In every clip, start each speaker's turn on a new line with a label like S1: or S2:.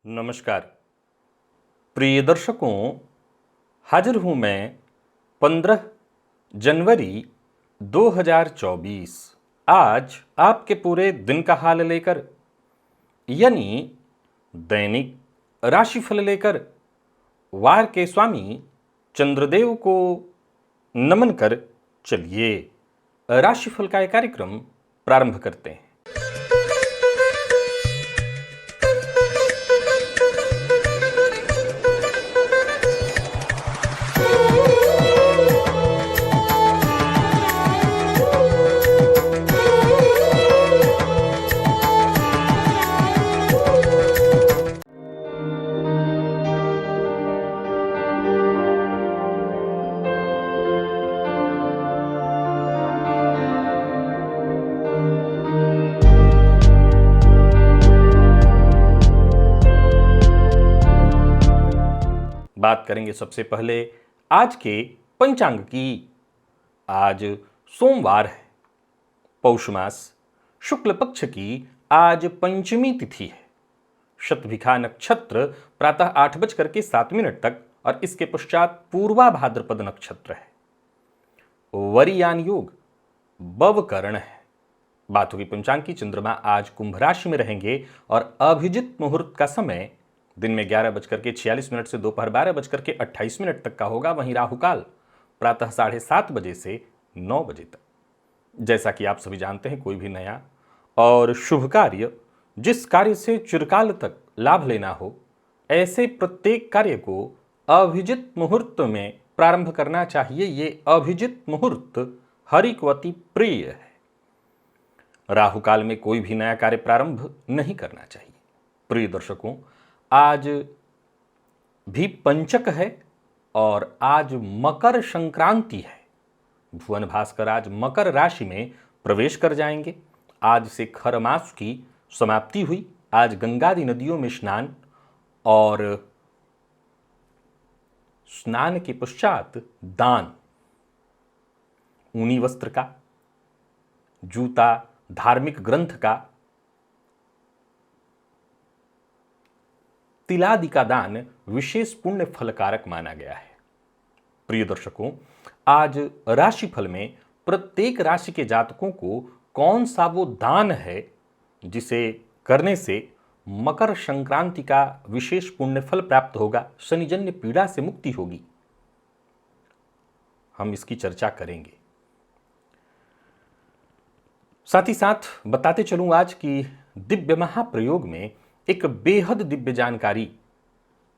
S1: नमस्कार प्रिय दर्शकों, हाजिर हूं मैं 15 जनवरी 2024 आज आपके पूरे दिन का हाल लेकर, यानी दैनिक राशिफल लेकर वार के स्वामी चंद्रदेव को नमन कर चलिए राशिफल का यह कार्यक्रम प्रारंभ करते हैं। बात करेंगे सबसे पहले आज के पंचांग की। आज सोमवार है, पौष मास शुक्ल पक्ष की आज पंचमी तिथि है। शतभिखा नक्षत्र प्रातः 8:07 तक और इसके पश्चात पूर्वा भाद्रपद नक्षत्र है। वरियान योग बवकरण है। बात होगी पंचांग की। चंद्रमा आज कुंभ राशि में रहेंगे और अभिजित मुहूर्त का समय दिन में 11:46 से दोपहर 12:28 तक का होगा। वहीं राहुकाल प्रातः 7:30 बजे से 9 बजे तक। जैसा कि आप सभी जानते हैं, कोई भी नया और शुभ कार्य, जिस कार्य से चिरकाल तक लाभ लेना हो, ऐसे प्रत्येक कार्य को अभिजित मुहूर्त में प्रारंभ करना चाहिए। ये अभिजित मुहूर्त हरिकवती प्रिय है। राहुकाल में कोई भी नया कार्य प्रारंभ नहीं करना चाहिए। प्रिय दर्शकों, आज भी पंचक है और आज मकर संक्रांति है। भुवन भास्कर आज मकर राशि में प्रवेश कर जाएंगे। आज से खर मास की समाप्ति हुई। आज गंगादि नदियों में स्नान और स्नान के पश्चात दान, ऊनी वस्त्र का, जूता, धार्मिक ग्रंथ का, तिलादि का दान विशेष पुण्य फलकारक माना गया है। प्रिय दर्शकों, आज राशिफल में प्रत्येक राशि के जातकों को कौन सा वो दान है जिसे करने से मकर संक्रांति का विशेष पुण्य फल प्राप्त होगा, शनिजन्य पीड़ा से मुक्ति होगी, हम इसकी चर्चा करेंगे। साथ ही साथ बताते चलूं आज की दिव्य महाप्रयोग में एक बेहद दिव्य जानकारी,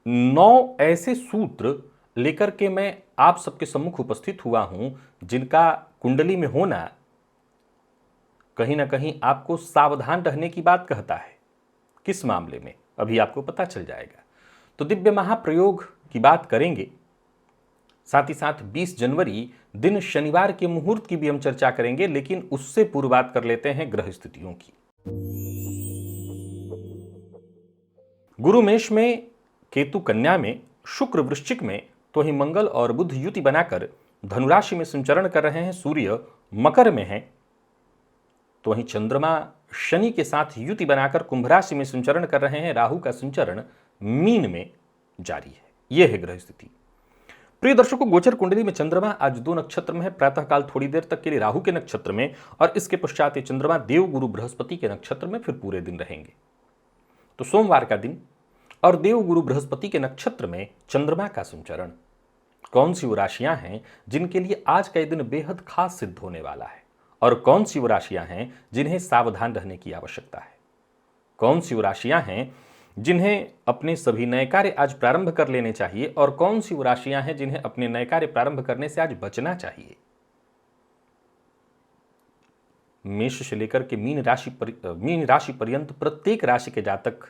S1: 9 ऐसे सूत्र लेकर के मैं आप सबके सम्मुख उपस्थित हुआ हूं जिनका कुंडली में होना कहीं ना कहीं आपको सावधान रहने की बात कहता है। किस मामले में, अभी आपको पता चल जाएगा। तो दिव्य महाप्रयोग की बात करेंगे। साथ ही साथ 20 जनवरी दिन शनिवार के मुहूर्त की भी हम चर्चा करेंगे, लेकिन उससे पूर्व बात कर लेते हैं ग्रह स्थितियों की। गुरु मेष में, केतु कन्या में, शुक्र वृश्चिक में, तो वहीं मंगल और बुध युति बनाकर धनुराशि में संचरण कर रहे हैं। सूर्य मकर में है, तो वहीं चंद्रमा शनि के साथ युति बनाकर कुंभ राशि में संचरण कर रहे हैं। राहु का संचरण मीन में जारी है। यह है ग्रह स्थिति। प्रिय दर्शकों, गोचर कुंडली में चंद्रमा आज 2 नक्षत्र में है। प्रातःकाल थोड़ी देर तक के लिए राहु के नक्षत्र में और इसके पश्चात ये चंद्रमा देव गुरु बृहस्पति के नक्षत्र में फिर पूरे दिन रहेंगे। तो सोमवार का दिन और देव गुरु बृहस्पति के नक्षत्र में चंद्रमा का संचरण। कौन सी वो राशियां हैं जिनके लिए आज का दिन बेहद खास सिद्ध होने वाला है, और कौन सी वो राशियां हैं जिन्हें सावधान रहने की आवश्यकता है। कौन सी वो राशियां हैं जिन्हें अपने सभी नए कार्य आज प्रारंभ कर लेने चाहिए, और कौन सी वो राशियां हैं जिन्हें अपने नए कार्य प्रारंभ करने से आज बचना चाहिए। मेष से लेकर के मीन राशि पर्यंत प्रत्येक राशि के जातक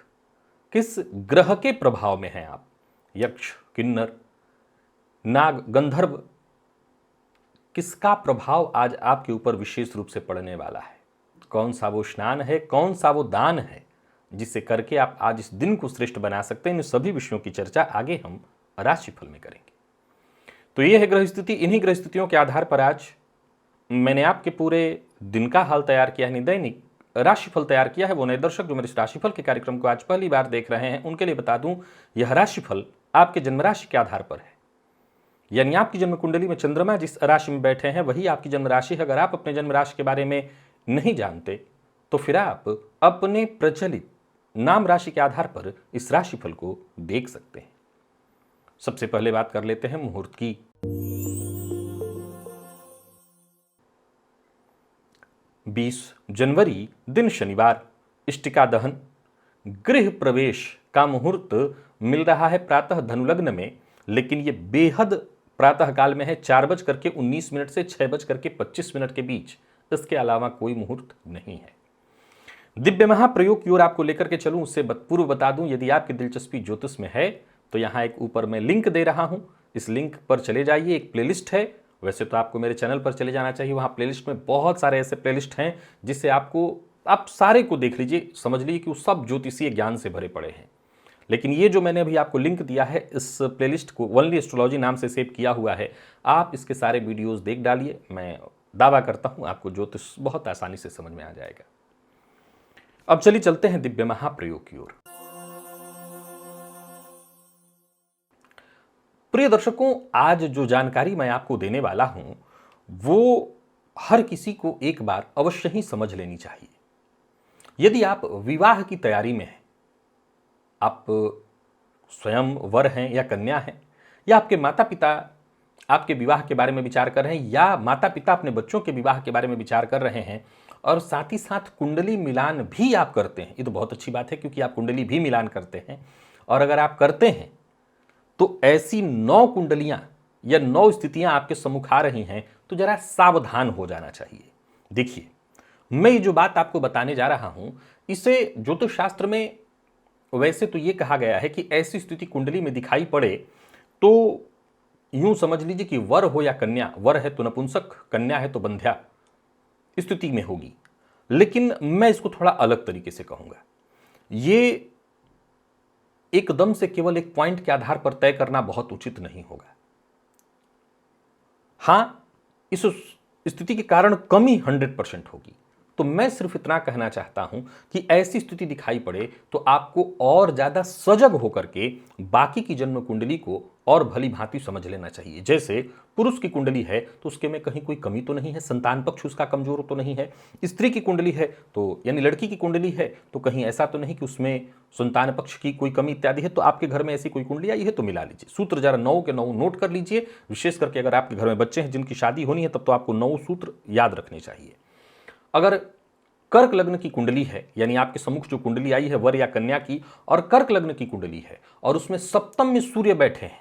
S1: किस ग्रह के प्रभाव में हैं आप। यक्ष, किन्नर, नाग, गंधर्व, किसका प्रभाव आज आपके ऊपर विशेष रूप से पड़ने वाला है। कौन सा वो स्नान है, कौन सा वो दान है जिससे करके आप आज इस दिन को श्रेष्ठ बना सकते हैं। इन सभी विषयों की चर्चा आगे हम राशिफल में करेंगे। तो ये है ग्रह स्थिति। इन्हीं ग्रह स्थितियों के आधार पर आज मैंने आपके पूरे दिन का हाल तैयार किया है। दैनिक राशिफल तैयार किया है। वो नए दर्शक जो मेरे इस राशिफल के कार्यक्रम को आज पहली बार देख रहे हैं उनके लिए बता दूं, यह राशिफल आपके जन्म राशि के आधार पर है। यानी आपकी जन्म कुंडली में चंद्रमा जिस राशि में बैठे हैं वही आपकी जन्म राशि है। अगर आप अपने जन्म राशि के बारे में नहीं जानते तो फिर आप अपने प्रचलित नाम राशि के आधार पर इस राशिफल को देख सकते हैं। सबसे पहले बात कर लेते हैं मुहूर्त की। 20 जनवरी दिन शनिवार, इष्टिका दहन, गृह प्रवेश का मुहूर्त मिल रहा है प्रातः धनु लग्न में, लेकिन यह बेहद प्रातः काल में है 4:19 से 6:25 के बीच। इसके अलावा कोई मुहूर्त नहीं है। दिव्य महाप्रयोग की ओर आपको लेकर के चलूं उससे पूर्व बता दूं, यदि आपकी दिलचस्पी ज्योतिष में है तो यहां एक ऊपर मैं लिंक दे रहा हूं, इस लिंक पर चले जाइए। एक प्लेलिस्ट है, वैसे तो आपको मेरे चैनल पर चले जाना चाहिए, वहां प्लेलिस्ट में बहुत सारे ऐसे प्लेलिस्ट हैं जिससे आप सारे को देख लीजिए, समझ लीजिए कि वो सब ज्योतिषीय ज्ञान से भरे पड़े हैं। लेकिन ये जो मैंने अभी आपको लिंक दिया है, इस प्लेलिस्ट को ओनली एस्ट्रोलॉजी नाम से सेव किया हुआ है, आप इसके सारे वीडियोस देख डालिए। मैं दावा करता हूं आपको ज्योतिष बहुत आसानी से समझ में आ जाएगा। अब चलिए चलते हैं दिव्य महाप्रयोग की ओर। प्रिय दर्शकों, आज जो जानकारी मैं आपको देने वाला हूं वो हर किसी को एक बार अवश्य ही समझ लेनी चाहिए। यदि आप विवाह की तैयारी में हैं, आप स्वयं वर हैं या कन्या हैं, या आपके माता पिता आपके विवाह के बारे में विचार कर रहे हैं, या माता पिता अपने बच्चों के विवाह के बारे में विचार कर रहे हैं, और साथ ही साथ कुंडली मिलान भी आप करते हैं, ये तो बहुत अच्छी बात है क्योंकि आप कुंडली भी मिलान करते हैं। और अगर आप करते हैं तो ऐसी 9 कुंडलियां या 9 स्थितियां आपके सम्मुख आ रही हैं तो जरा सावधान हो जाना चाहिए। देखिए, मैं ये जो बात आपको बताने जा रहा हूं, इसे ज्योतिष शास्त्र में वैसे तो ये कहा गया है कि ऐसी स्थिति कुंडली में दिखाई पड़े तो यूं समझ लीजिए कि वर हो या कन्या, वर है तो नपुंसक, कन्या है तो बंध्या स्थिति में होगी। लेकिन मैं इसको थोड़ा अलग तरीके से कहूंगा। ये एकदम से केवल एक पॉइंट के आधार पर तय करना बहुत उचित नहीं होगा। हां, इस स्थिति के कारण कमी 100% होगी। तो मैं सिर्फ इतना कहना चाहता हूं कि ऐसी स्थिति दिखाई पड़े तो आपको और ज्यादा सजग होकर के बाकी की जन्म कुंडली को और भली भांति समझ लेना चाहिए। जैसे पुरुष की कुंडली है तो उसके में कहीं कोई कमी तो नहीं है, संतान पक्ष उसका कमजोर तो नहीं है। स्त्री की कुंडली है तो यानी लड़की की कुंडली है तो कहीं ऐसा तो नहीं कि उसमें संतान पक्ष की कोई कमी इत्यादि है। तो आपके घर में ऐसी कोई कुंडली आई है तो मिला लीजिए। सूत्र जरा 9 के 9 नोट कर लीजिए। विशेष करके अगर आपके घर में बच्चे हैं जिनकी शादी होनी है तब तो आपको 9 सूत्र याद रखने चाहिए। अगर कर्क लग्न की कुंडली है, यानी आपके सम्मुख जो कुंडली आई है वर या कन्या की, और कर्क लग्न की कुंडली है और उसमें सप्तम में सूर्य बैठे हैं,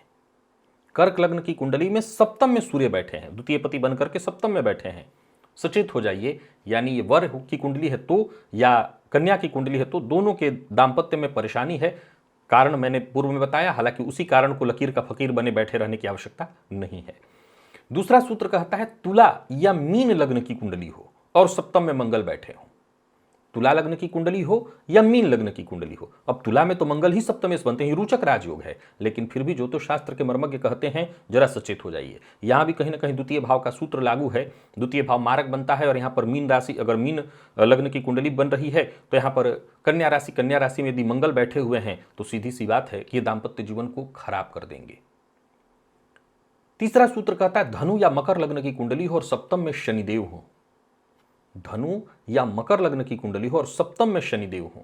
S1: कर्क लग्न की कुंडली में सप्तम में सूर्य बैठे हैं, द्वितीय पति बनकर के सप्तम में बैठे हैं, सचेत हो जाइए। यानी ये वर की कुंडली है तो या कन्या की कुंडली है तो दोनों के दाम्पत्य में परेशानी है। कारण मैंने पूर्व में बताया, हालांकि उसी कारण को लकीर का फकीर बने बैठे रहने की आवश्यकता नहीं है। दूसरा सूत्र कहता है तुला या मीन लग्न की कुंडली हो और सप्तम में मंगल बैठे हो। तुला लग्न की कुंडली हो या मीन लग्न की कुंडली हो। अब तुला में तो मंगल ही सप्तमेश बनते हैं, रोचक राजयोग है, लेकिन फिर भी ज्योतिष शास्त्र के मर्मज्ञ कहते हैं जरा सचेत हो जाइए। यहां भी कहीं ना कहीं द्वितीय भाव का सूत्र लागू है, द्वितीय भाव मारक बनता है। और यहां पर मीन राशि, अगर मीन लग्न की कुंडली बन रही है तो यहां पर कन्या राशि में यदि मंगल बैठे हुए हैं तो सीधी सी बात है कि ये दाम्पत्य जीवन को खराब कर देंगे। तीसरा सूत्र कहता है धनु या मकर लग्न की कुंडली हो और सप्तम में शनिदेव हो। धनु या मकर लग्न की कुंडली हो और सप्तम में शनिदेव हो।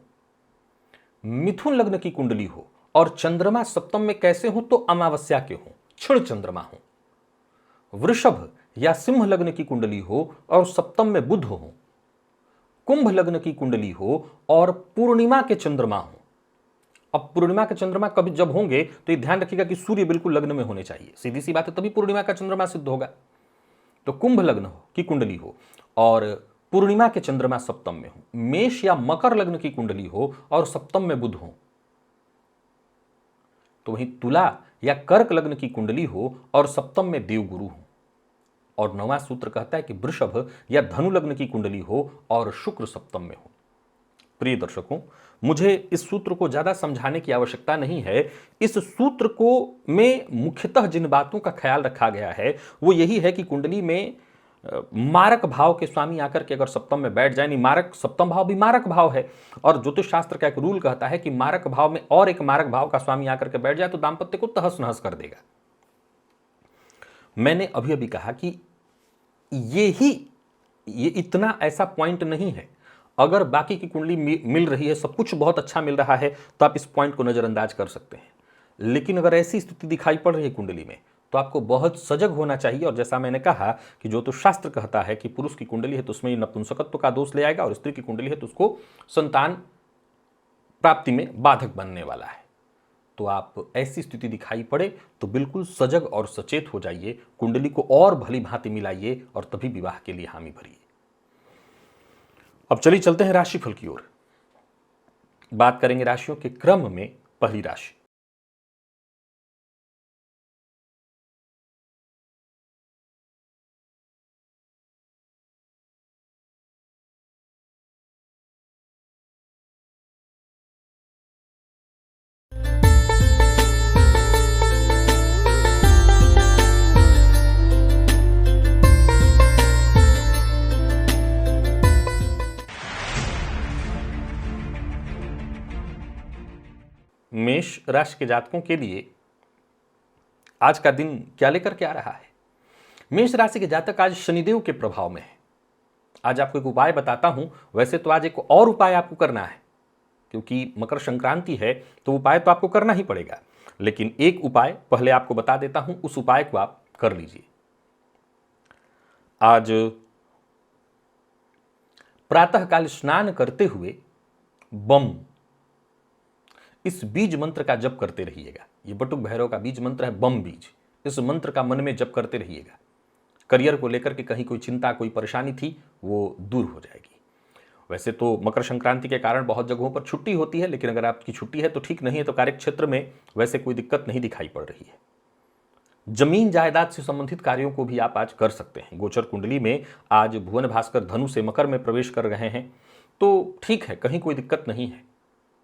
S1: मिथुन लग्न की कुंडली हो और चंद्रमा सप्तम में कैसे हो तो अमावस्या के हो, क्षीण चंद्रमा हो। वृषभ या सिंह लग्न की कुंडली हो और सप्तम में बुध हो। कुंभ लग्न की कुंडली हो और पूर्णिमा के चंद्रमा हो। अब पूर्णिमा के चंद्रमा कभी जब होंगे तो ये ध्यान रखिएगा कि सूर्य बिल्कुल लग्न में होने चाहिए, सीधी सी बात है, तभी पूर्णिमा का चंद्रमा सिद्ध होगा। तो कुंभ लग्न की कुंडली हो और पूर्णिमा के चंद्रमा सप्तम में हो। मेष या मकर लग्न की कुंडली हो और सप्तम में बुध हो। तो वहीं तुला या कर्क लग्न की कुंडली हो और सप्तम में देवगुरु हो। और 9वां सूत्र कहता है कि वृषभ या धनु लग्न की कुंडली हो और शुक्र सप्तम में हो। प्रिय दर्शकों, मुझे इस सूत्र को ज्यादा समझाने की आवश्यकता नहीं है। इस सूत्र को में मुख्यतः जिन बातों का ख्याल रखा गया है वो यही है कि कुंडली में मारक भाव के स्वामी आकर के अगर सप्तम में बैठ जाए, नहीं, मारक सप्तम भाव भी मारक भाव है, और ज्योतिष शास्त्र का एक रूल कहता है कि मारक भाव में और एक मारक भाव का स्वामी आकर के बैठ जाए तो दाम्पत्य को तहस नहस कर देगा। मैंने अभी अभी कहा कि ये इतना ऐसा पॉइंट नहीं है। अगर बाकी की कुंडली मिल रही है, सब कुछ बहुत अच्छा मिल रहा है, तो आप इस पॉइंट को नजरअंदाज कर सकते हैं। लेकिन अगर ऐसी स्थिति दिखाई पड़ रही है कुंडली में, तो आपको बहुत सजग होना चाहिए। और जैसा मैंने कहा कि ज्योतिष शास्त्र कहता है कि पुरुष की कुंडली है तो उसमें नपुंसकत्व का दोष ले आएगा, और स्त्री की कुंडली है तो उसको संतान प्राप्ति में बाधक बनने वाला है। तो आप ऐसी स्थिति दिखाई पड़े तो बिल्कुल सजग और सचेत हो जाइए, कुंडली को और भली भांति मिलाइए और तभी विवाह के लिए हामी भरिए। अब चलिए चलते हैं राशिफल की ओर। बात करेंगे राशियों के क्रम में पहली राशि मेष राशि के जातकों के लिए आज का दिन क्या लेकर के आ रहा है। मेष राशि के जातक आज शनिदेव के प्रभाव में है। आज आपको एक उपाय बताता हूं। वैसे तो आज एक और उपाय आपको करना है, क्योंकि मकर संक्रांति है तो उपाय तो आपको करना ही पड़ेगा, लेकिन एक उपाय पहले आपको बता देता हूं, उस उपाय को आप कर लीजिए। आज प्रातःकाल स्नान करते हुए बम, इस बीज मंत्र का जप करते रहिएगा। ये बटुक भैरव का बीज मंत्र है, बम बीज। इस मंत्र का मन में जप करते रहिएगा। करियर को लेकर के कहीं कोई चिंता, कोई परेशानी थी, वो दूर हो जाएगी। वैसे तो मकर संक्रांति के कारण बहुत जगहों पर छुट्टी होती है, लेकिन अगर आपकी छुट्टी है तो ठीक नहीं है, तो कार्यक्षेत्र में वैसे कोई दिक्कत नहीं दिखाई पड़ रही है। जमीन जायदाद से संबंधित कार्यों को भी आप आज कर सकते हैं। गोचर कुंडली में आज भुवन भास्कर धनु से मकर में प्रवेश कर रहे हैं, तो ठीक है, कहीं कोई दिक्कत नहीं है।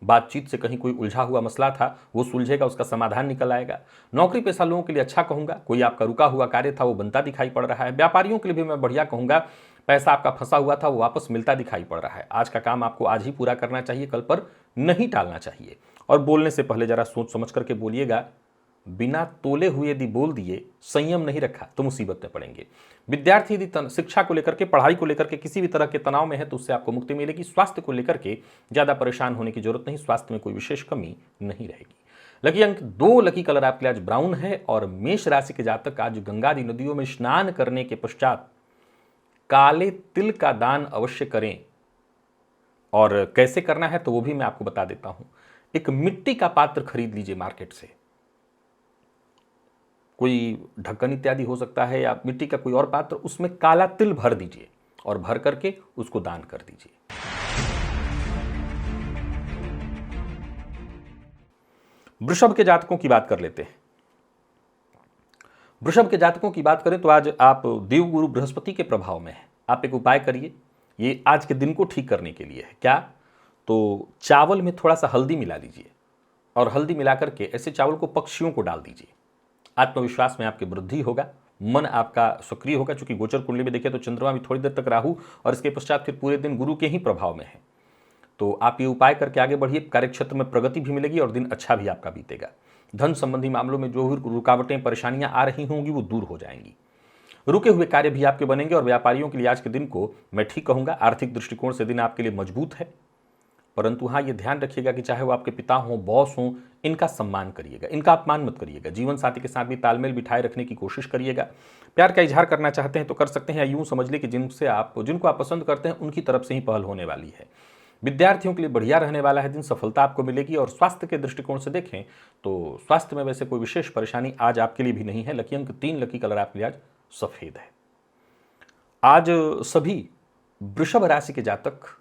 S1: बातचीत से कहीं कोई उलझा हुआ मसला था वो सुलझेगा, उसका समाधान निकल आएगा। नौकरी पेशा लोगों के लिए अच्छा कहूंगा, कोई आपका रुका हुआ कार्य था वो बनता दिखाई पड़ रहा है। व्यापारियों के लिए भी मैं बढ़िया कहूंगा, पैसा आपका फंसा हुआ था वो वापस मिलता दिखाई पड़ रहा है। आज का काम आपको आज ही पूरा करना चाहिए, कल पर नहीं टालना चाहिए। और बोलने से पहले जरा सोच समझ करके बोलिएगा। बिना तोले हुए यदि बोल दिए, संयम नहीं रखा तो मुसीबत में पड़ेंगे। विद्यार्थी यदि शिक्षा को लेकर के, पढ़ाई को लेकर के किसी भी तरह के तनाव में है तो उससे आपको मुक्ति मिलेगी। स्वास्थ्य को लेकर के ज्यादा परेशान होने की जरूरत नहीं, स्वास्थ्य में कोई विशेष कमी नहीं रहेगी। लकी अंक 2, लकी कलर आपके लिए आज ब्राउन है। और मेष राशि के जातक आज गंगा आदि नदियों में स्नान करने के पश्चात काले तिल का दान अवश्य करें। और कैसे करना है तो वो भी मैं आपको बता देता हूं। एक मिट्टी का पात्र खरीद लीजिए मार्केट से, कोई ढक्कन इत्यादि हो सकता है या मिट्टी का कोई और पात्र, उसमें काला तिल भर दीजिए और भर करके उसको दान कर दीजिए। वृषभ के जातकों की बात कर लेते हैं। वृषभ के जातकों की बात करें तो आज आप देवगुरु बृहस्पति के प्रभाव में हैं। आप एक उपाय करिए, ये आज के दिन को ठीक करने के लिए है। क्या? तो चावल में थोड़ा सा हल्दी मिला लीजिए और हल्दी मिला करके ऐसे चावल को पक्षियों को डाल दीजिए। आत्मविश्वास में आपकी वृद्धि होगा, मन आपका सक्रिय होगा। चूंकि गोचर कुंडली में देखें तो चंद्रमा भी थोड़ी देर तक राहु और इसके पश्चात फिर पूरे दिन गुरु के ही प्रभाव में है। तो आप ये उपाय करके आगे बढ़िए, कार्यक्षेत्र में प्रगति भी मिलेगी और दिन अच्छा भी आपका बीतेगा। धन संबंधी मामलों में जो भी रुकावटें, परेशानियां आ रही होंगी वो दूर हो जाएंगी। रुके हुए कार्य भी आपके बनेंगे। और व्यापारियों के लिए आज के दिन को मैं ठीक कहूंगा, आर्थिक दृष्टिकोण से दिन आपके लिए मजबूत है। परंतु हाँ, ये ध्यान रखिएगा कि चाहे वो आपके पिता हों, बॉस हों, इनका सम्मान करिएगा, इनका अपमान मत करिएगा। जीवन साथी के साथ भी तालमेल बिठाए रखने की कोशिश करिएगा। प्यार का इजहार करना चाहते हैं तो कर सकते हैं, या यूं समझ ले कि जिनको आप पसंद करते हैं उनकी तरफ से ही पहल होने वाली है। विद्यार्थियों के लिए बढ़िया रहने वाला है दिन, सफलता आपको मिलेगी। और स्वास्थ्य के दृष्टिकोण से देखें तो स्वास्थ्य में वैसे कोई विशेष परेशानी आज आपके लिए भी नहीं है। लकी अंक 3, लकी कलर आपके लिए आज सफेद है। आज सभी वृषभ राशि के जातक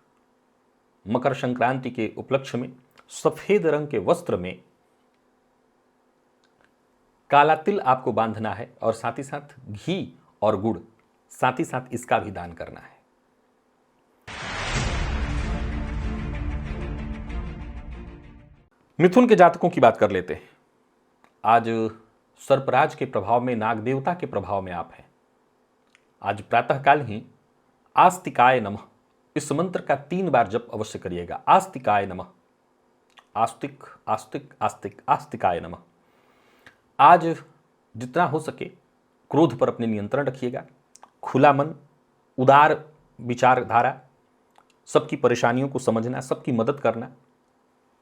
S1: मकर संक्रांति के उपलक्ष्य में सफेद रंग के वस्त्र में काला तिल आपको बांधना है और साथ ही साथ घी और गुड़, साथ ही साथ इसका भी दान करना है। मिथुन के जातकों की बात कर लेते हैं। आज सर्पराज के प्रभाव में, नाग देवता के प्रभाव में आप हैं। आज प्रातःकाल ही आस्तिकाय नमः इस मंत्र का 3 बार जप अवश्य करिएगा। आस्तिकाय नमः, आस्तिक आस्तिक आस्तिक आस्तिकाय नमः। आज जितना हो सके क्रोध पर अपने नियंत्रण रखिएगा। खुला मन, उदार विचारधारा, सबकी परेशानियों को समझना, सबकी मदद करना,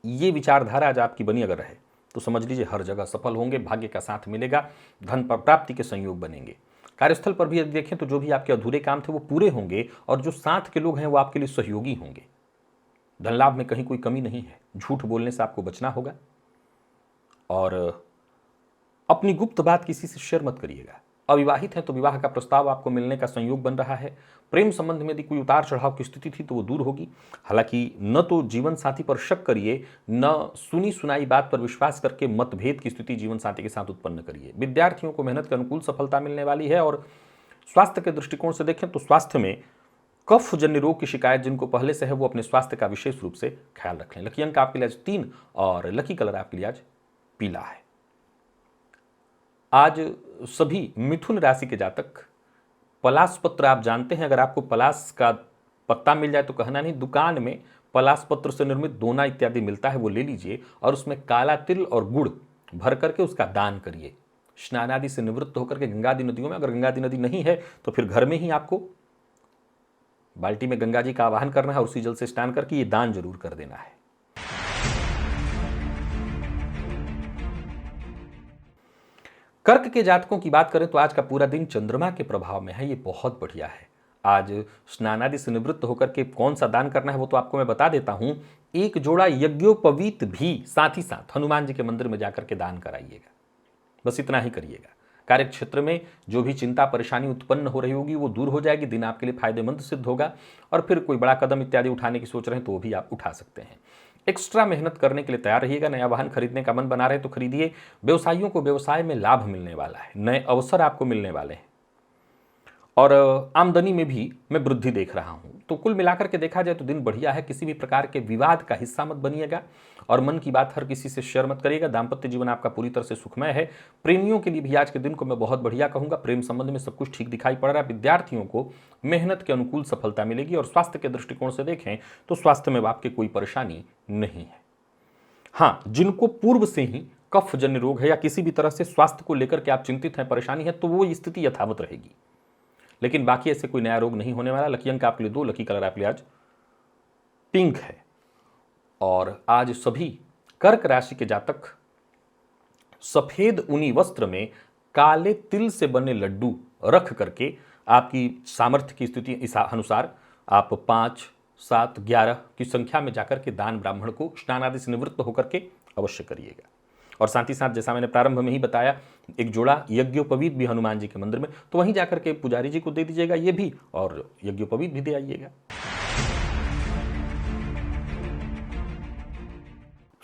S1: ये विचारधारा आज आपकी बनी अगर रहे तो समझ लीजिए हर जगह सफल होंगे, भाग्य का साथ मिलेगा, धन प्राप्ति के संयोग बनेंगे। कार्यस्थल पर भी यदि देखें तो जो भी आपके अधूरे काम थे वो पूरे होंगे और जो साथ के लोग हैं वो आपके लिए सहयोगी होंगे। धन लाभ में कहीं कोई कमी नहीं है। झूठ बोलने से आपको बचना होगा और अपनी गुप्त बात किसी से शेयर मत करिएगा। अविवाहित हैं तो विवाह का प्रस्ताव आपको मिलने का संयोग बन रहा है। प्रेम संबंध में यदि कोई उतार चढ़ाव की स्थिति थी तो वो दूर होगी। हालांकि न तो जीवन साथी पर शक करिए, न सुनी सुनाई बात पर विश्वास करके मतभेद की स्थिति जीवन साथी के साथ उत्पन्न करिए। विद्यार्थियों को मेहनत के अनुकूल सफलता मिलने वाली है। और स्वास्थ्य के दृष्टिकोण से देखें तो स्वास्थ्य में कफ जन्य रोग की शिकायत जिनको पहले से है वो अपने स्वास्थ्य का विशेष रूप से ख्याल रख लें। लकी अंक आपके लिए आज 3 और लकी कलर आपके लिए आज पीला है। आज सभी मिथुन राशि के जातक पलाश पत्र, आप जानते हैं अगर आपको पलाश का पत्ता मिल जाए तो कहना नहीं, दुकान में पलाश पत्र से निर्मित दोना इत्यादि मिलता है, वो ले लीजिए और उसमें काला तिल और गुड़ भर करके उसका दान करिए। स्नान आदि से निवृत्त होकर के गंगा आदि नदियों में, अगर गंगा आदि नदी नहीं है तो फिर घर में ही आपको बाल्टी में गंगा जी का आवाहन करना है और उसी जल से स्नान करके ये दान जरूर कर देना है। कर्क के जातकों की बात करें तो आज का पूरा दिन चंद्रमा के प्रभाव में है, ये बहुत बढ़िया है। आज स्नान आदि से निवृत्त होकर के कौन सा दान करना है वो तो आपको मैं बता देता हूं। एक जोड़ा यज्ञोपवीत भी साथ ही साथ हनुमान जी के मंदिर में जाकर के दान कराइएगा। बस इतना ही करिएगा। कार्य क्षेत्र में जो भी चिंता परेशानी उत्पन्न हो रही होगी वो दूर हो जाएगी। दिन आपके लिए फायदेमंद सिद्ध होगा और फिर कोई बड़ा कदम इत्यादि उठाने की सोच रहे हैं तो वो भी आप उठा सकते हैं। एक्स्ट्रा मेहनत करने के लिए तैयार रहिएगा। नया वाहन खरीदने का मन बना रहे तो खरीदिए। व्यवसायियों को व्यवसाय में लाभ मिलने वाला है, नए अवसर आपको मिलने वाले हैं और आमदनी में भी मैं वृद्धि देख रहा हूं। तो कुल मिलाकर के देखा जाए तो दिन बढ़िया है। किसी भी प्रकार के विवाद का हिस्सा मत बनिएगा और मन की बात हर किसी से शेयर मत करिएगा। दाम्पत्य जीवन आपका पूरी तरह से सुखमय है। प्रेमियों के लिए भी आज के दिन को मैं बहुत बढ़िया कहूंगा। प्रेम संबंध में सब कुछ ठीक दिखाई पड़ रहा है। विद्यार्थियों को मेहनत के अनुकूल सफलता मिलेगी और स्वास्थ्य के दृष्टिकोण से देखें तो स्वास्थ्य में आपके कोई परेशानी नहीं है। हाँ, जिनको पूर्व से ही कफ जन्य रोग है या किसी भी तरह से स्वास्थ्य को लेकर के आप चिंतित हैं, परेशानी है, तो वो स्थिति यथावत रहेगी, लेकिन बाकी ऐसे कोई नया रोग नहीं होने वाला। लकी अंक आपके लिए 2, लकी कलर आपके लिए आज पिंक है। और आज सभी कर्क राशि के जातक सफेद ऊनी वस्त्र में काले तिल से बने लड्डू रख करके आपकी सामर्थ्य की स्थिति अनुसार आप 5, 7, 11 की संख्या में जाकर के दान ब्राह्मण को स्नान आदि से निवृत्त होकर के अवश्य करिएगा। और साथ ही साथ जैसा मैंने प्रारंभ में ही बताया, एक जोड़ा यज्ञोपवीत भी हनुमान जी के मंदिर में, तो वहीं जाकर के पुजारी जी को दे दीजिएगा ये भी और यज्ञोपवीत भी दे आइएगा।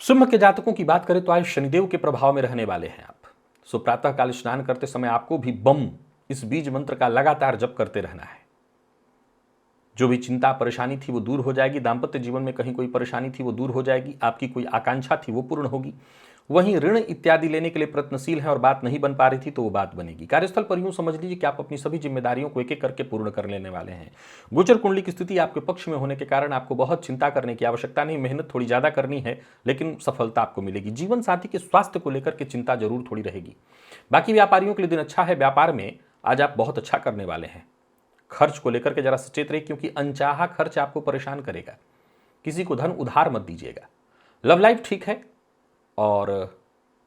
S1: सिंह के जातकों की बात करें तो आज शनिदेव के प्रभाव में रहने वाले हैं आप। सो प्रातः काल स्नान करते समय आपको भी बम इस बीज मंत्र का लगातार जप करते रहना है। जो भी चिंता परेशानी थी वो दूर हो जाएगी। दाम्पत्य जीवन में कहीं कोई परेशानी थी वो दूर हो जाएगी। आपकी कोई आकांक्षा थी वो पूर्ण होगी। वहीं ऋण इत्यादि लेने के लिए प्रयत्नशील हैं और बात नहीं बन पा रही थी तो वो बात बनेगी। कार्यस्थल पर यूं समझ लीजिए कि आप अपनी सभी जिम्मेदारियों को एक एक करके पूर्ण कर लेने वाले हैं। गोचर कुंडली की स्थिति आपके पक्ष में होने के कारण आपको बहुत चिंता करने की आवश्यकता नहीं। मेहनत थोड़ी ज्यादा करनी है लेकिन सफलता आपको मिलेगी। जीवन साथी के स्वास्थ्य को लेकर के चिंता जरूर थोड़ी रहेगी। बाकी व्यापारियों के लिए दिन अच्छा है। व्यापार में आज आप बहुत अच्छा करने वाले हैं। खर्च को लेकर के जरा सचेत रहिए क्योंकि अनचाहा खर्च आपको परेशान करेगा। किसी को धन उधार मत दीजिएगा। लव लाइफ ठीक है और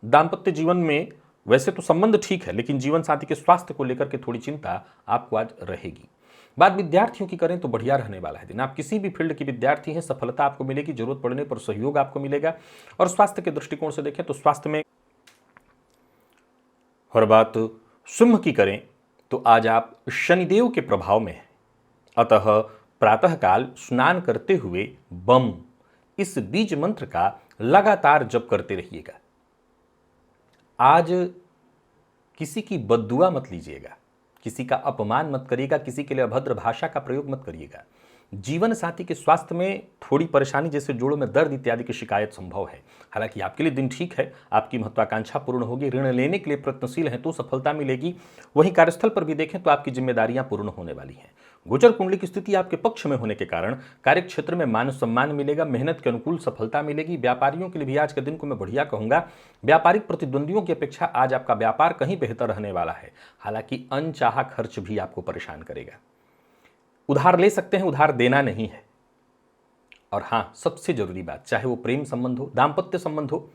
S1: दाम्पत्य जीवन में वैसे तो संबंध ठीक है लेकिन जीवन साथी के स्वास्थ्य को लेकर के थोड़ी चिंता आपको आज रहेगी। बात विद्यार्थियों की करें तो बढ़िया रहने वाला है दिन। आप किसी भी फील्ड के विद्यार्थी हैं, सफलता आपको मिलेगी। जरूरत पड़ने पर सहयोग आपको मिलेगा। और स्वास्थ्य के दृष्टिकोण से देखें तो स्वास्थ्य में और बात सिंह की करें तो आज आप शनिदेव के प्रभाव में हैं। अतः प्रातःकाल स्नान करते हुए बम इस बीज मंत्र का लगातार जप करते रहिएगा। आज किसी की बद्दुआ मत लीजिएगा, किसी का अपमान मत करिएगा, किसी के लिए अभद्र भाषा का प्रयोग मत करिएगा। जीवन साथी के स्वास्थ्य में थोड़ी परेशानी जैसे जोड़ों में दर्द इत्यादि की शिकायत संभव है। हालांकि आपके लिए दिन ठीक है, आपकी महत्वाकांक्षा पूर्ण होगी, ऋण लेने के लिए प्रयत्नशील हैं तो सफलता मिलेगी। वहीं कार्यस्थल पर भी देखें तो आपकी जिम्मेदारियां पूर्ण होने वाली हैं। गोचर कुंडली की स्थिति आपके पक्ष में होने के कारण कार्य क्षेत्र में मान सम्मान मिलेगा, मेहनत के अनुकूल सफलता मिलेगी। व्यापारियों के लिए भी आज के दिन को मैं बढ़िया कहूंगा। व्यापारिक प्रतिद्वंदियों की अपेक्षा आज आपका व्यापार कहीं बेहतर रहने वाला है। हालांकि अनचाहा खर्च भी आपको परेशान करेगा। उधार ले सकते हैं, उधार देना नहीं है। और हां, सबसे जरूरी बात, चाहे वो प्रेम संबंध हो, दाम्पत्य संबंध हो,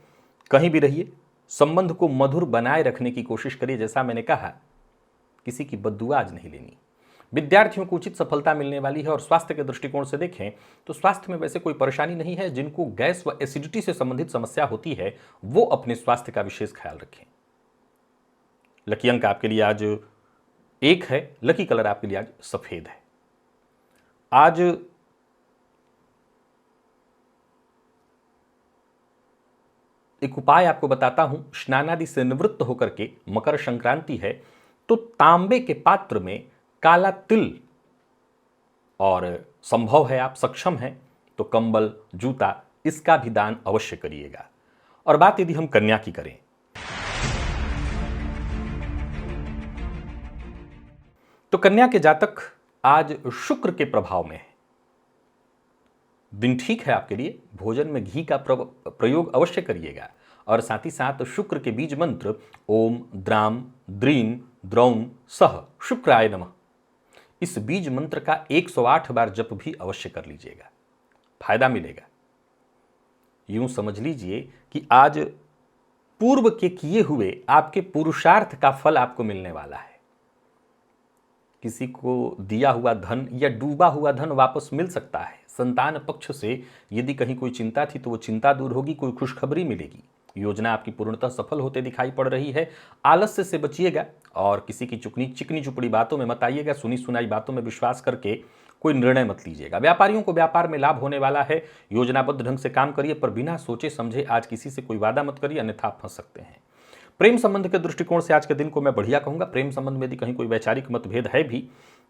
S1: कहीं भी रहिए, संबंध को मधुर बनाए रखने की कोशिश करिए। जैसा मैंने कहा, किसी की बद्दुआ आज नहीं लेनी। विद्यार्थियों को उचित सफलता मिलने वाली है। और स्वास्थ्य के दृष्टिकोण से देखें तो स्वास्थ्य में वैसे कोई परेशानी नहीं है। जिनको गैस व एसिडिटी से संबंधित समस्या होती है वो अपने स्वास्थ्य का विशेष ख्याल रखें। लकी अंक आपके लिए आज 1 है। लकी कलर आपके लिए आज सफेद है। आज एक उपाय आपको बताता हूं। स्नान आदि से निवृत्त होकर के मकर संक्रांति है तो तांबे के पात्र में काला तिल, और संभव है आप सक्षम हैं तो कंबल, जूता, इसका भी दान अवश्य करिएगा। और बात यदि हम कन्या की करें तो कन्या के जातक आज शुक्र के प्रभाव में है। दिन ठीक है आपके लिए। भोजन में घी का प्रयोग अवश्य करिएगा। और साथ ही साथ शुक्र के बीज मंत्र ओम द्राम द्रीम द्रौम सह शुक्राय नमः, इस बीज मंत्र का 108 बार जप भी अवश्य कर लीजिएगा, फायदा मिलेगा। यूं समझ लीजिए कि आज पूर्व के किए हुए आपके पुरुषार्थ का फल आपको मिलने वाला है। किसी को दिया हुआ धन या डूबा हुआ धन वापस मिल सकता है। संतान पक्ष से यदि कहीं कोई चिंता थी तो वो चिंता दूर होगी, कोई खुशखबरी मिलेगी। योजना आपकी पूर्णतः सफल होते दिखाई पड़ रही है। आलस्य से बचिएगा और किसी की चिकनी चुपड़ी बातों में मत आइएगा। सुनी सुनाई बातों में विश्वास करके कोई निर्णय मत लीजिएगा। व्यापारियों को व्यापार में लाभ होने वाला है। योजनाबद्ध ढंग से काम करिए, पर बिना सोचे समझे आज किसी से कोई वादा मत करिए, अन्यथा आप फंस सकते हैं। प्रेम संबंध के दृष्टिकोण से आज के दिन को मैं बढ़िया कहूंगा। प्रेम संबंध में यदि कहीं कोई वैचारिक मतभेद है भी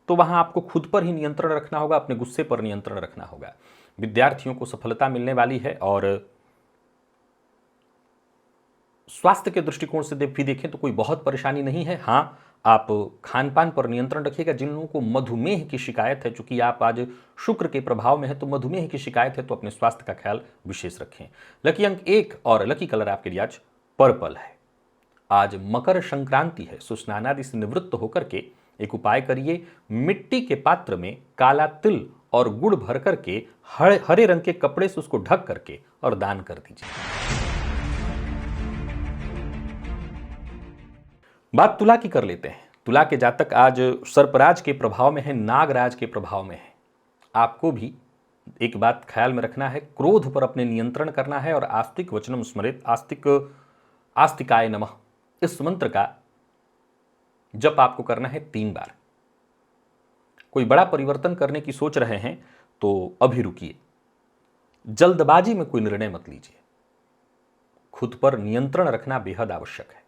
S1: तो वहां आपको खुद पर ही नियंत्रण रखना होगा, अपने गुस्से पर नियंत्रण रखना होगा। विद्यार्थियों को सफलता मिलने वाली है। और स्वास्थ्य के दृष्टिकोण से भी देखें तो कोई बहुत परेशानी नहीं है। हां, आप खान पान पर नियंत्रण रखिएगा। जिन लोगों को मधुमेह की शिकायत है, चूंकि आप आज शुक्र के प्रभाव में है तो मधुमेह की शिकायत है तो अपने स्वास्थ्य का ख्याल विशेष रखें। लकी अंक 1 और लकी कलर आपके लिए आज पर्पल है। आज मकर संक्रांति है, सो स्नानादि से निवृत्त होकर के एक उपाय करिए। मिट्टी के पात्र में काला तिल और गुड़ भर करके हरे रंग के कपड़े से उसको ढक करके और दान कर दीजिए। बात तुला की कर लेते हैं। तुला के जातक आज सर्पराज के प्रभाव में है, नागराज के प्रभाव में है। आपको भी एक बात ख्याल में रखना है, क्रोध पर अपने नियंत्रण करना है। और आस्तिक वचनम स्मृत आस्तिकाय नमः, इस मंत्र का जप आपको करना है 3 बार। कोई बड़ा परिवर्तन करने की सोच रहे हैं तो अभी रुकिए, जल्दबाजी में कोई निर्णय मत लीजिए। खुद पर नियंत्रण रखना बेहद आवश्यक है।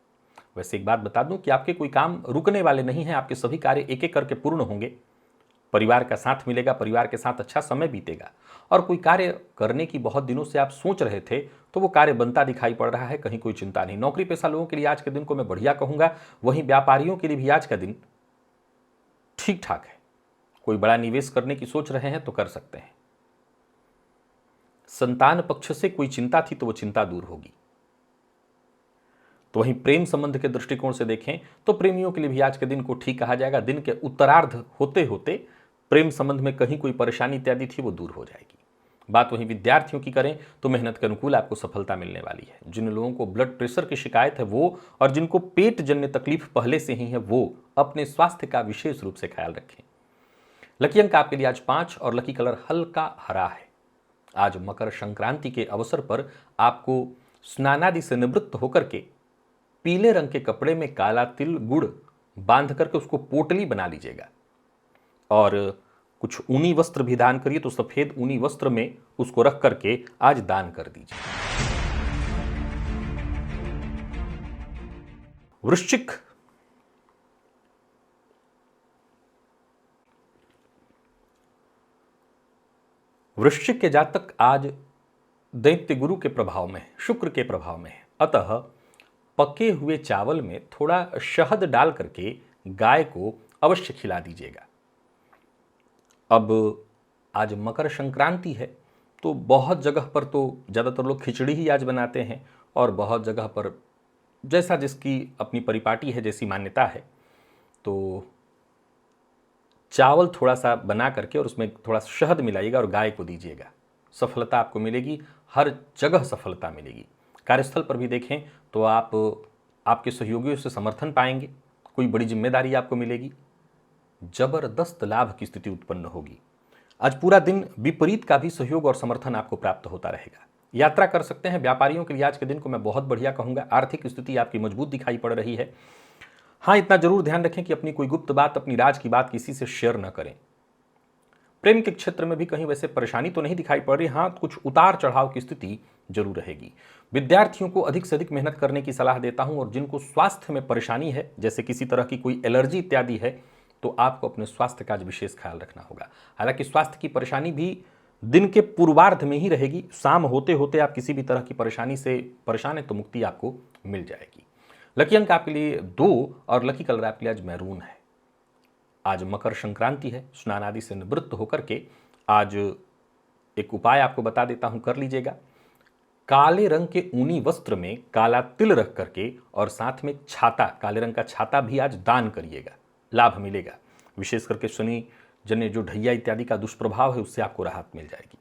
S1: वैसे एक बात बता दूं कि आपके कोई काम रुकने वाले नहीं हैं। आपके सभी कार्य एक एक करके पूर्ण होंगे। परिवार का साथ मिलेगा, परिवार के साथ अच्छा समय बीतेगा। और कोई कार्य करने की बहुत दिनों से आप सोच रहे थे तो वो कार्य बनता दिखाई पड़ रहा है, कहीं कोई चिंता नहीं। नौकरी पेशा लोगों के लिए आज के दिन को मैं बढ़िया कहूंगा। वहीं व्यापारियों के लिए भी आज का दिन ठीक ठाक है। कोई बड़ा निवेश करने की सोच रहे हैं तो कर सकते हैं। संतान पक्ष से कोई चिंता थी तो वो चिंता दूर होगी। तो वहीं प्रेम संबंध के दृष्टिकोण से देखें तो प्रेमियों के लिए भी आज के दिन को ठीक कहा जाएगा। दिन के उत्तरार्ध होते होते प्रेम संबंध में कहीं कोई परेशानी इत्यादि थी वो दूर हो जाएगी। बात वहीं विद्यार्थियों की करें तो मेहनत के अनुकूल आपको सफलता मिलने वाली है। जिन लोगों को ब्लड प्रेशर की शिकायत है वो, और जिनको पेट जन्य तकलीफ पहले से ही है वो, अपने स्वास्थ्य का विशेष रूप से ख्याल रखें। लकी अंक आपके लिए आज 5 और लकी कलर हल्का हरा है। आज मकर संक्रांति के अवसर पर आपको स्नानादि से निवृत्त होकर के पीले रंग के कपड़े में काला तिल गुड़ बांध करके उसको पोटली बना लीजिएगा। और कुछ ऊनी वस्त्र भी दान करिए, तो सफेद ऊनी वस्त्र में उसको रख करके आज दान कर दीजिए। वृश्चिक वृश्चिक के जातक आज दैत्य गुरु के प्रभाव में है, शुक्र के प्रभाव में है, अतः पके हुए चावल में थोड़ा शहद डाल करके गाय को अवश्य खिला दीजिएगा। अब आज मकर संक्रांति है, तो बहुत जगह पर तो ज़्यादातर लोग खिचड़ी ही आज बनाते हैं और बहुत जगह पर जैसा जिसकी अपनी परिपाटी है, जैसी मान्यता है, तो चावल थोड़ा सा बना करके और उसमें थोड़ा शहद मिलाइएगा और गाय को दीजिएगा। सफलता आपको मिलेगी, हर जगह सफलता मिलेगी। कार्यस्थल पर भी देखें तो आप आपके सहयोगियों से समर्थन पाएंगे, कोई बड़ी जिम्मेदारी आपको मिलेगी, जबरदस्त लाभ की स्थिति उत्पन्न होगी। आज पूरा दिन विपरीत का भी सहयोग और समर्थन आपको प्राप्त होता रहेगा। यात्रा कर सकते हैं। व्यापारियों के लिए आज के दिन को मैं बहुत बढ़िया कहूँगा। आर्थिक स्थिति आपकी मजबूत दिखाई पड़ रही है। हाँ, इतना जरूर ध्यान रखें कि अपनी कोई गुप्त बात, अपनी राज की बात किसी से शेयर न करें। प्रेम के क्षेत्र में भी कहीं वैसे परेशानी तो नहीं दिखाई पड़ रही। हाँ, कुछ उतार चढ़ाव की स्थिति जरूर रहेगी। विद्यार्थियों को अधिक से अधिक मेहनत करने की सलाह देता हूं, और जिनको स्वास्थ्य में परेशानी है, जैसे किसी तरह की कोई एलर्जी इत्यादि है, तो आपको अपने स्वास्थ्य का विशेष ख्याल रखना होगा। हालांकि स्वास्थ्य की परेशानी भी दिन के पूर्वार्ध में ही रहेगी। शाम होते होते आप किसी भी तरह की परेशानी से परेशान है तो मुक्ति आपको मिल जाएगी। लकी अंक आपके लिए 2 और लकी कलर आपके लिए आज मैरून है। आज मकर संक्रांति है। स्नान आदि से निवृत्त होकर के आज एक उपाय आपको बता देता हूं, कर लीजिएगा। काले रंग के ऊनी वस्त्र में काला तिल रख करके और साथ में छाता, काले रंग का छाता भी आज दान करिएगा, लाभ मिलेगा। विशेष करके शनि जन्य जो ढैया इत्यादि का दुष्प्रभाव है, उससे आपको राहत मिल जाएगी।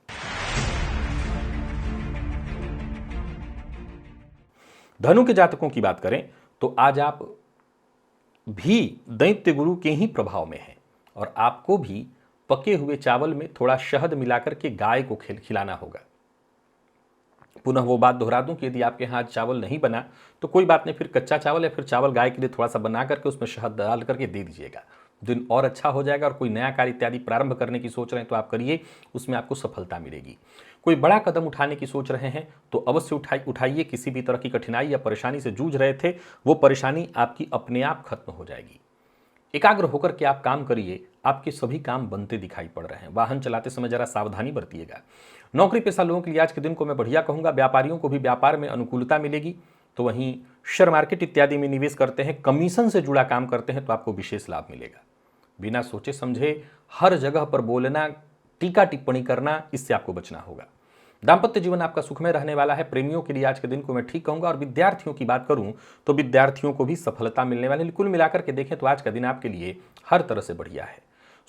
S1: धनु के जातकों की बात करें तो आज आप भी दैत्य गुरु के ही प्रभाव में हैं, और आपको भी पके हुए चावल में थोड़ा शहद मिलाकर के गाय को खिलाना होगा। पुनः वो बात दोहरा दूं कि यदि आपके यहाँ चावल नहीं बना तो कोई बात नहीं, फिर कच्चा चावल या फिर चावल गाय के लिए थोड़ा सा बना करके उसमें शहद डाल करके दे दीजिएगा। दिन और अच्छा हो जाएगा। और कोई नया कार्य इत्यादि प्रारंभ करने की सोच रहे हैं तो आप करिए, उसमें आपको सफलता मिलेगी। कोई बड़ा कदम उठाने की सोच रहे हैं तो अवश्य उठाइए। किसी भी तरह की कठिनाई या परेशानी से जूझ रहे थे, वो परेशानी आपकी अपने आप खत्म हो जाएगी। एकाग्र होकर के आप काम करिए, आपके सभी काम बनते दिखाई पड़ रहे हैं। वाहन चलाते समय जरा सावधानी बरतिएगा। नौकरी पेशा लोगों के लिए आज के दिन को मैं बढ़िया कहूँगा। व्यापारियों को भी व्यापार में अनुकूलता मिलेगी। तो वहीं शेयर मार्केट इत्यादि में निवेश करते हैं, कमीशन से जुड़ा काम करते हैं, तो आपको विशेष लाभ मिलेगा। बिना सोचे समझे हर जगह पर बोलना, टीका टिप्पणी करना, इससे आपको बचना होगा। दाम्पत्य जीवन आपका सुखमय रहने वाला है। प्रेमियों के लिए आज के दिन को मैं ठीक कहूंगा। और विद्यार्थियों की बात करूं तो विद्यार्थियों को भी सफलता मिलने वाली है। कुल मिलाकर के देखें तो आज का दिन आपके लिए हर तरह से बढ़िया है।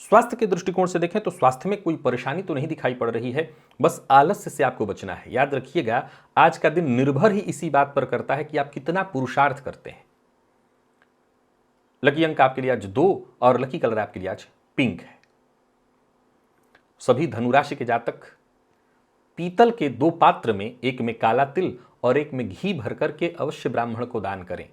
S1: स्वास्थ्य के दृष्टिकोण से देखें तो स्वास्थ्य में कोई परेशानी तो नहीं दिखाई पड़ रही है, बस आलस्य से आपको बचना है। याद रखिएगा, आज का दिन निर्भर ही इसी बात पर करता है कि आप कितना पुरुषार्थ करते हैं। लकी अंक आपके लिए आज 2 और लकी कलर आपके लिए आज पिंक है। सभी धनुराशि के जातक पीतल के 2 पात्र में, एक में काला तिल और एक में घी भर करके अवश्य ब्राह्मण को दान करें।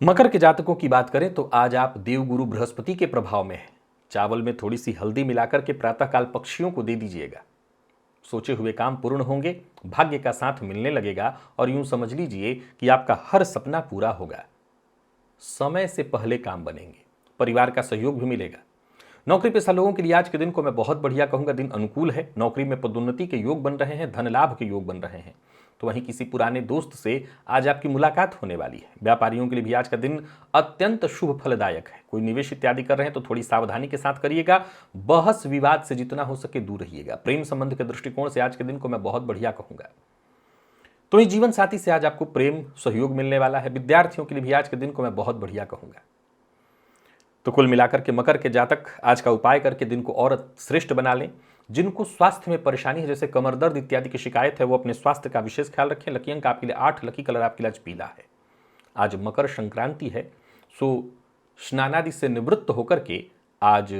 S1: मकर के जातकों की बात करें तो आज आप देवगुरु बृहस्पति के प्रभाव में हैं। चावल में थोड़ी सी हल्दी मिलाकर के प्रातःकाल पक्षियों को दे दीजिएगा। सोचे हुए काम पूर्ण होंगे, भाग्य का साथ मिलने लगेगा और यूं समझ लीजिए कि आपका हर सपना पूरा होगा। समय से पहले काम बनेंगे, परिवार का सहयोग भी मिलेगा। नौकरी पेशा लोगों के लिए आज के दिन को मैं बहुत बढ़िया कहूंगा। दिन अनुकूल है। नौकरी में पदोन्नति के योग बन रहे हैं, धन लाभ के योग बन रहे हैं। तो वहीं किसी पुराने दोस्त से आज आपकी मुलाकात होने वाली है। व्यापारियों के लिए भी आज का दिन अत्यंत शुभ फलदायक है। कोई निवेश इत्यादि कर रहे हैं तो थोड़ी सावधानी के साथ करिएगा। बहस विवाद से जितना हो सके दूर रहिएगा। प्रेम संबंध के दृष्टिकोण से आज के दिन को मैं बहुत बढ़िया कहूंगा। तो ये जीवन साथी से आज आपको प्रेम सहयोग मिलने वाला है। विद्यार्थियों के लिए भी आज के दिन को मैं बहुत बढ़िया कहूंगा। तो कुल मिलाकर के मकर के जातक आज का उपाय करके दिन को और श्रेष्ठ बना लें। जिनको स्वास्थ्य में परेशानी है, जैसे कमर दर्द इत्यादि की शिकायत है, वो अपने स्वास्थ्य का विशेष ख्याल रखें। लकी अंक आपके लिए 8, लकी कलर आपके लिए आज पीला है। आज मकर संक्रांति है, सो स्नानादि से निवृत्त होकर के आज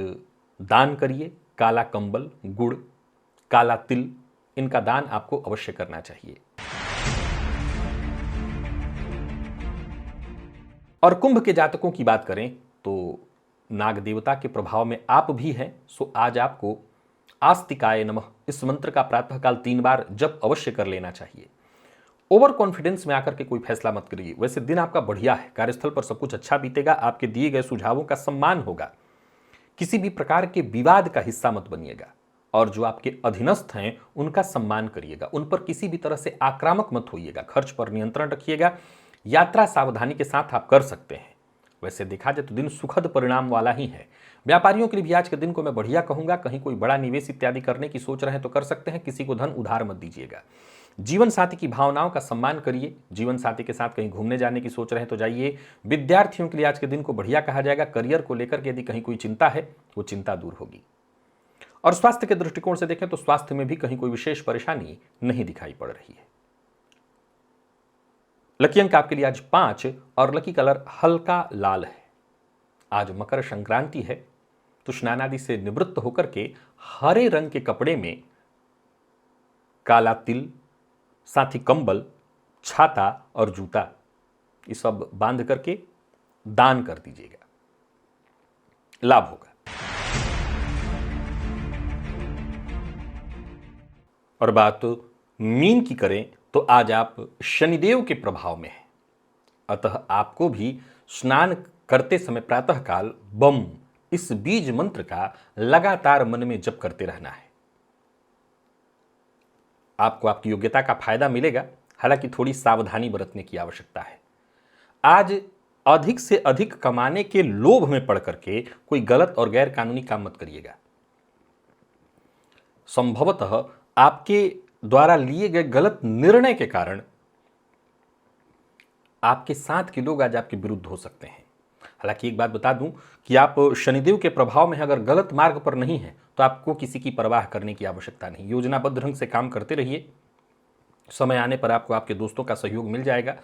S1: दान करिए। काला कंबल, गुड़, काला तिल, इनका दान आपको अवश्य करना चाहिए। और कुंभ के जातकों की बात करें तो नाग देवता के प्रभाव में आप भी हैं। सो आज आपको आस्तिकाय नमः इस मंत्र का प्रातःकाल 3 बार जप अवश्य कर लेना चाहिए। ओवर कॉन्फिडेंस में आकर के कोई फैसला मत करिए। वैसे दिन आपका बढ़िया है। कार्यस्थल पर सब कुछ अच्छा बीतेगा। आपके दिए गए सुझावों का सम्मान होगा। किसी भी प्रकार के विवाद का हिस्सा मत बनिएगा और जो आपके अधीनस्थ हैं उनका सम्मान करिएगा, उन पर किसी भी तरह से आक्रामक मत होइएगा, खर्च पर नियंत्रण रखिएगा, यात्रा सावधानी के साथ आप कर सकते हैं। वैसे देखा जाए तो दिन सुखद परिणाम वाला ही है। व्यापारियों के लिए भी आज के दिन को मैं बढ़िया कहूंगा। कहीं कोई बड़ा निवेश इत्यादि करने की सोच रहे हैं तो कर सकते हैं, किसी को धन उधार मत दीजिएगा। जीवन साथी की भावनाओं का सम्मान करिए, जीवन साथी के साथ कहीं घूमने जाने की सोच रहे हैं तो जाइए। विद्यार्थियों के लिए आज के दिन को बढ़िया कहा जाएगा। करियर को लेकर के यदि कहीं कोई चिंता है वो चिंता दूर होगी। और स्वास्थ्य के दृष्टिकोण से देखें तो स्वास्थ्य में भी कहीं कोई विशेष परेशानी नहीं दिखाई पड़ रही है। लकी अंक आपके लिए आज 5 और लकी कलर हल्का लाल है। आज मकर संक्रांति है तो स्नान आदि से निवृत्त होकर के हरे रंग के कपड़े में काला तिल, साथ ही कंबल, छाता और जूता ये सब बांध करके दान कर दीजिएगा, लाभ होगा। और बात मीन की करें तो आज आप शनिदेव के प्रभाव में हैं, अतः आपको भी स्नान करते समय प्रातःकाल बम इस बीज मंत्र का लगातार मन में जप करते रहना है। आपको आपकी योग्यता का फायदा मिलेगा, हालांकि थोड़ी सावधानी बरतने की आवश्यकता है। आज अधिक से अधिक कमाने के लोभ में पड़ करके कोई गलत और गैर कानूनी काम मत करिएगा। संभवतः आपके द्वारा लिए गए गलत निर्णय के कारण आपके साथ के लोग आज आपके विरुद्ध हो सकते हैं। हालांकि एक बात बता दूं कि आप शनिदेव के प्रभाव में अगर गलत मार्ग पर नहीं हैं तो आपको किसी की परवाह करने की आवश्यकता नहीं। योजनाबद्ध ढंग से काम करते रहिए, समय आने पर आपको आपके दोस्तों का सहयोग मिल जाएगा।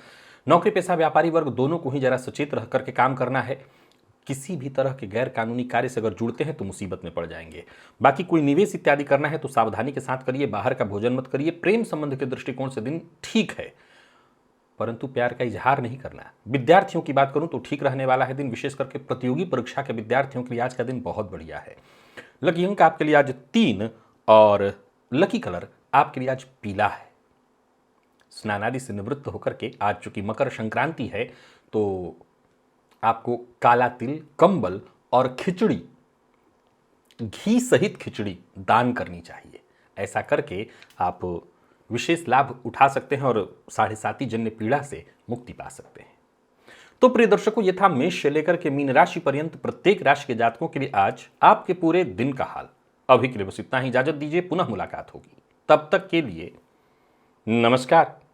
S1: नौकरी पेशा व्यापारी वर्ग दोनों को ही जरा सचेत रह करके काम करना है। किसी भी तरह के गैर कानूनी कार्य से अगर जुड़ते हैं तो मुसीबत में पड़ जाएंगे। बाकी कोई निवेश इत्यादि करना है तो सावधानी के साथ करिए, बाहर का भोजन मत करिए। प्रेम संबंध के दृष्टिकोण से दिन ठीक है, परंतु प्यार का इजहार नहीं करना। विद्यार्थियों की बात करूं तो ठीक रहने वाला है दिन, विशेष करके प्रतियोगी परीक्षा के विद्यार्थियों के लिए आज का दिन बहुत बढ़िया है। लकी अंक आपके लिए आज 3 और लकी कलर आपके लिए आज पीला है। स्नान आदि से निवृत्त होकर के आज चूंकि मकर संक्रांति है तो आपको काला तिल, कंबल और खिचड़ी, घी सहित खिचड़ी दान करनी चाहिए। ऐसा करके आप विशेष लाभ उठा सकते हैं और 7.5 जन्य पीड़ा से मुक्ति पा सकते हैं। तो प्रिय दर्शकों, ये था मेष से लेकर के मीन राशि पर्यंत प्रत्येक राशि के जातकों के लिए आज आपके पूरे दिन का हाल। अभी के लिए बस इतना ही, इजाजत दीजिए, पुनः मुलाकात होगी। तब तक के लिए नमस्कार।